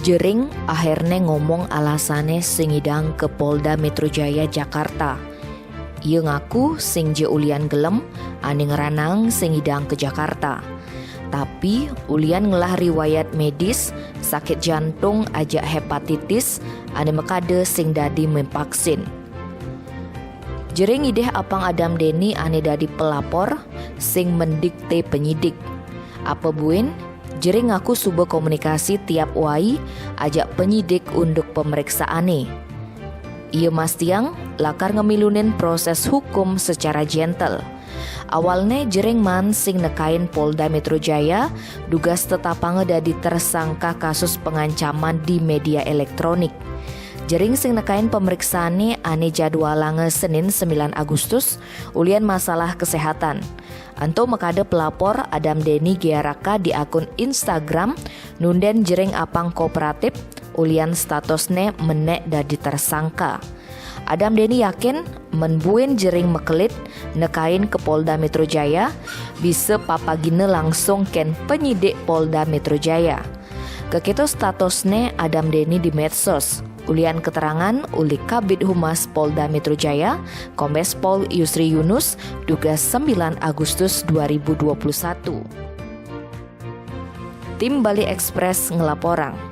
Jering akhirnya ngomong alasannya singidang ke Polda Metro Jaya Jakarta. Ia ngaku sing je ulian gelem ane ngeranang singidang ke Jakarta. Tapi ulian ngelah riwayat medis sakit jantung ajak hepatitis ane mekade sing dadi mempaksin. Jering ideh apang Adam Deni ane dadi pelapor sing mendikte penyidik. Apa buin? Jering ngaku subuh komunikasi tiap wai ajak penyidik untuk pemeriksaane. Ia mastiang lakar ngemilunin proses hukum secara gentle. Awalnya Jering man sing nekain Polda Metro Jaya dugas tetapang dadi tersangka kasus pengancaman di media elektronik. Jering sing nekain pemeriksaane ane jadwalange Senin 9 Agustus ulian masalah kesehatan. Anto mekade pelapor Adam Deni Giaraka di akun Instagram nunden Jering apang kooperatif ulian statusne menek dadi tersangka. Adam Deni yakin menbuin Jering mekelit nekain ke Polda Metro Jaya bisa papagine langsung ken penyidik Polda Metro Jaya. Kekitu statusne Adam Deni di medsos. Ulian keterangan uli Kabid Humas Polda Metro Jaya, Kombes Pol Yusri Yunus, dugas 9 Agustus 2021. Tim Bali Express ngelaporang.